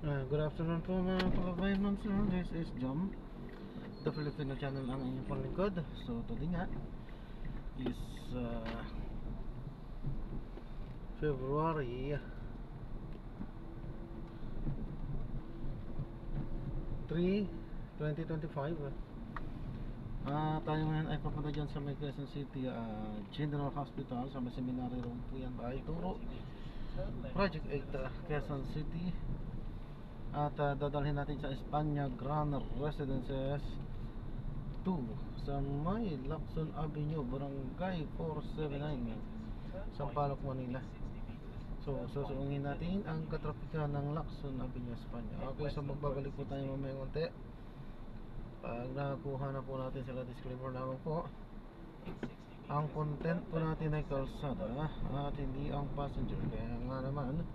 Good afternoon po mga kababayan, ma'am sir. This is Jom, the Filipino channel ang inyong panlingkod. So today nga is February 3, 2025. Tayo ngayon ay papunta dyan sa may Quezon City General Hospital sa may Seminary Road po yan, Bahay Turo, Project 8, Quezon City. At dadalhin natin sa Espanya Grand Residences 2 sa may Lacson Avenue, Barangay 479, Sampaloc, Manila. So susuungin natin ang katrapikan ng Lacson Avenue, Espanya. Okay, so magbabalik po tayo mamaya konti. Pag nakakuha na po natin sila, disclaimer lamang po, ang content po natin ay kalsada at hindi ang passenger. Kaya nga naman,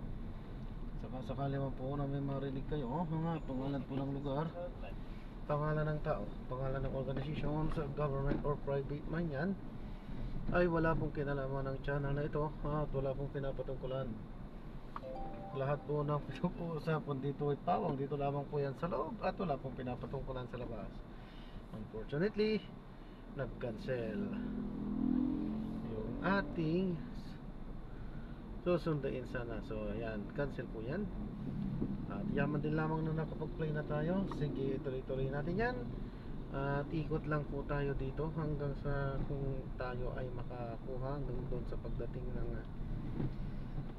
sakali man po na may marinig kayo mga pangalan po ng lugar, pangalan ng tao, pangalan ng organisasyon, sa government or private man yan, ay wala pong kinalaman ng channel na ito at wala pong pinapatungkulan. Lahat po ng pinag-uusapan dito ay pawang dito lamang po yan sa loob at wala pong pinapatungkulan sa labas. Unfortunately, nag-cancel yung ating susundain sana. So ayan, cancel po yan. At yaman din lamang na nakapag-play na tayo. Sige, tuloy-tuloy natin yan. At ikot lang po tayo dito hanggang sa kung tayo ay makakuha hanggang doon sa pagdating ng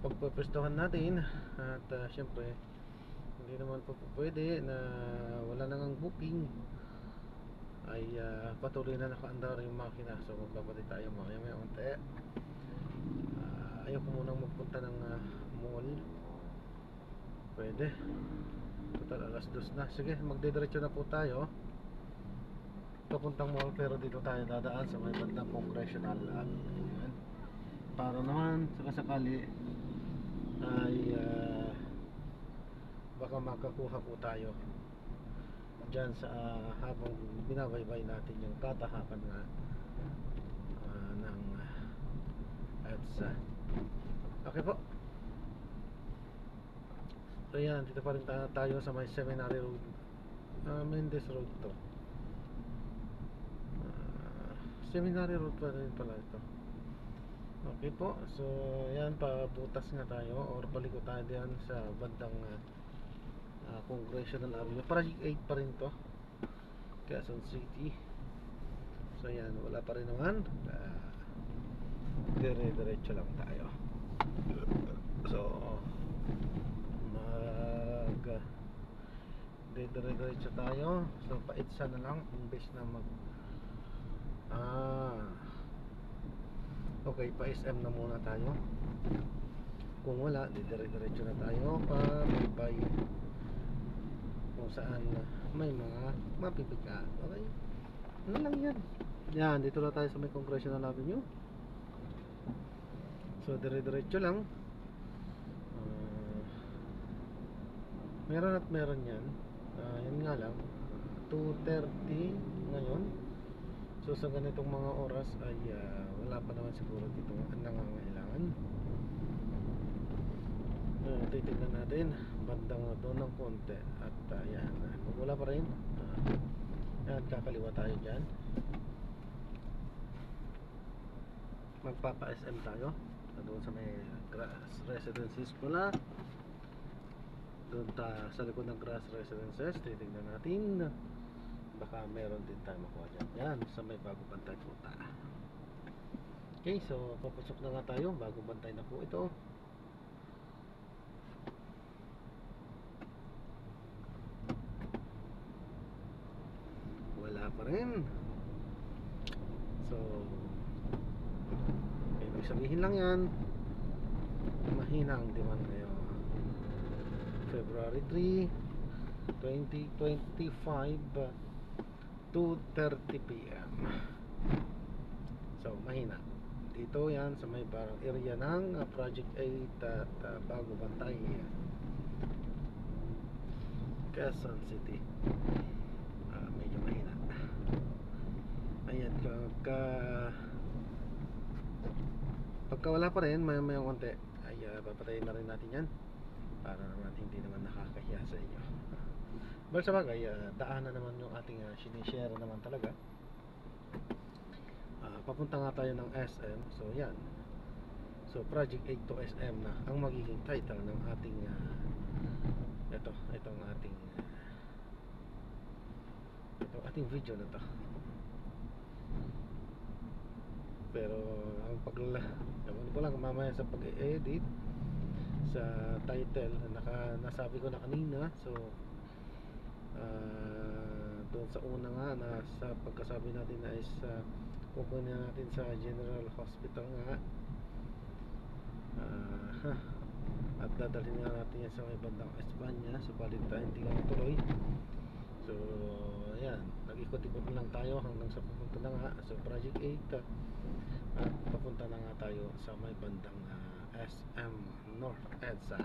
pagpapwestuhan natin. At syempre hindi naman po pwede na wala nang booking ay patuloy na nakaandar yung makina. So magbabalik tayo maya unti. Ayaw ko munang magpunta ng mall. Pwede. Total alas 2 na. Sige, magdidiretso na po tayo papuntang mall, pero dito tayo dadaan sa may bandang Congressional Avenue. Para naman sakasakali ay baka makakuha po tayo dyan sa habang binabaybay natin yung katahakan nga ng EDSA. Okay po. So yan, dito pa rin tayo sa may Seminary Road, Mendes Road to. Seminary Road pa rin pala ito. Okay po. So yan, pabutas nga tayo or paliko tayo diyan sa bandang Congressional Avenue. Project 8 pa rin to, Quezon City. So yan, wala pa rin naman. Dire-diretso lang tayo. So dire-diretso tayo. So paitsa na lang imbes na mag okay, pa SM na muna tayo. Kung wala, dire-diretso na tayo pa may kung saan may mga mapipiga. Okay, ano lang yan. Yan, dito na tayo sa may Congressional Avenue. So dire-diretso lang. Meron at meron yan. Yan nga lang 2:30 ngayon. So sa ganitong mga oras ay wala pa naman siguro dito ang nangangailangan. Titignan natin bandang doon ng konti. At yan, kung wala pa rin, yan, kakaliwa tayo dyan. Magpapa-SM tayo doon sa may Grass Residences pala. Doon sa likod ng Grass Residences, titignan natin, baka meron din tayo makuha dyan. Yan, sa may Bago Bantay Kuta. Okay, so papasok na nga tayo. Bago Bantay na po ito. Wala pa rin. So ibig sabihin lang yan, mahina ang demand ngayon. February 3, 2025, 2:30 PM. So mahina dito yan sa may parang area ng Project 8 at Bago Bantay, Quezon City. Medyo mahina. Ayan, pagka wala pa rin, may konti ay papatayin na rin natin yan para naman hindi naman nakakahiya sa inyo. Well, sa bagay, daanan naman yung ating sinishare naman talaga. Papunta nga tayo ng SM. So yan, so Project 8 to SM na ang magiging title ng ating itong ating video na to. Pero ang ewan ko lang mamaya sa pag-edit sa title, nasabi ko na kanina. So doon sa una nga na sa pagkasabi natin na is pupunin natin sa General Hospital nga, at dadalhin nga natin yan sa may bandang Espanya. Subalit hindi ka natuloy. So ayan, nag-ikot-ikot lang tayo hanggang sa pupunta na nga sa Project 8, at papunta na nga tayo sa may bandang SM North EDSA.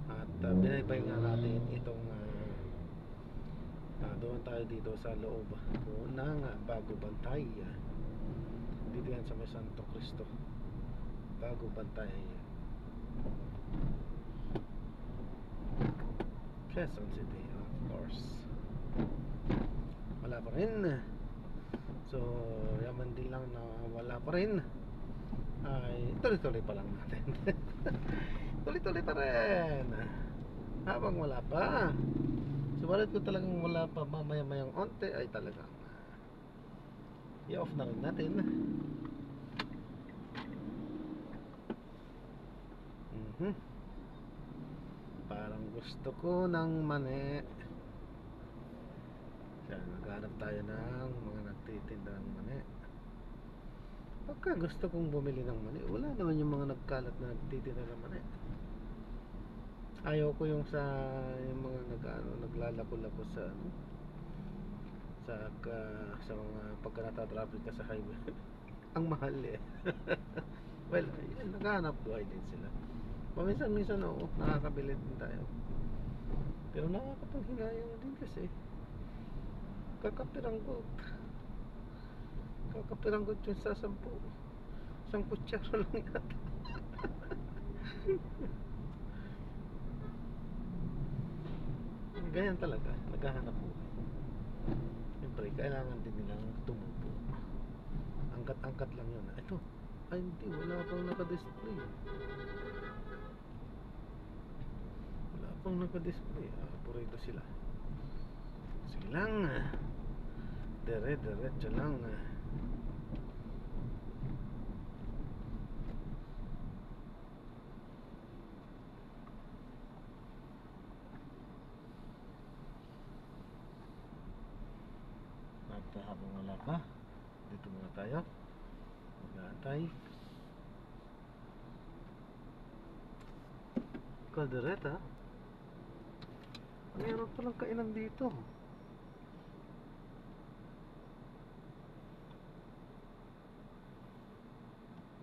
At binaybay nga natin itong doon tayo dito sa loob ng Bago Bantay. Dito yan sa may Santo Cristo, Bago Bantay, Quezon City, of course. Wala pa rin. So yaman din lang na wala pa rin, ay tuloy-tuloy pa lang natin. Tuloy-tuloy pa rin habang wala pa. Subalit ko talagang wala pa, mamaya-mayang onte ay talagang i-off na rin natin. Parang gusto ko ng mani. Kaya naghanap tayo ng mga nagtitinda ng mani. Pagka gusto kong bumili ng mani, wala naman yung mga nagkalat na nagtitinda ng mani. Ayaw ko yung mga naglalako-lako sa sa mga pagka natatraffic ka sa highway. Ang mahal eh. Well, naghahanap buhay din sila. Paminsan-minsan nakakabili din tayo. Pero nakakapanghinayang din kasi kakapiranggot yung sa 10 kutsara lang yata. Ganyan talaga, naghahanap po. Siyempre, kailangan din nilang tumubo. Angkat-angkat lang yun. Ito, ay hindi, wala pang naka-display. Purito sila. Sige lang, diretso lang. At habang wala pa, dito muna tayo mag-aantay. Caldereta, meron palang kainan dito.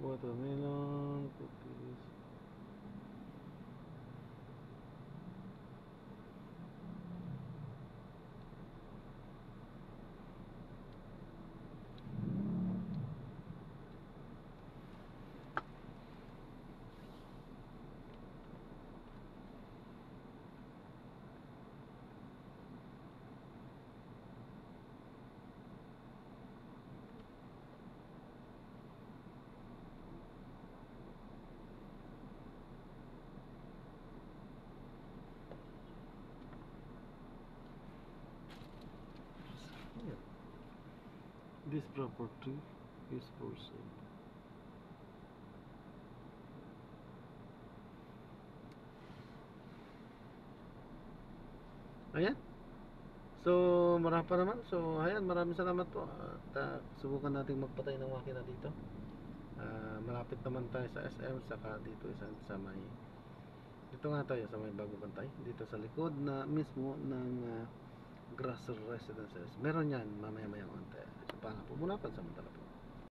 Watermelon, cookies. This property is for sale. Ayan. So marami pa naman. So ayan, maraming salamat po. At subukan nating magpatay ng makina dito. Malapit naman tayo sa SM, saka dito sa may, dito nga tayo sa may Bago Bantay, dito sa likod na mismo ng Grass Residences. Meron yan mamaya-mayang onte. So paano po muna, pansamantala po.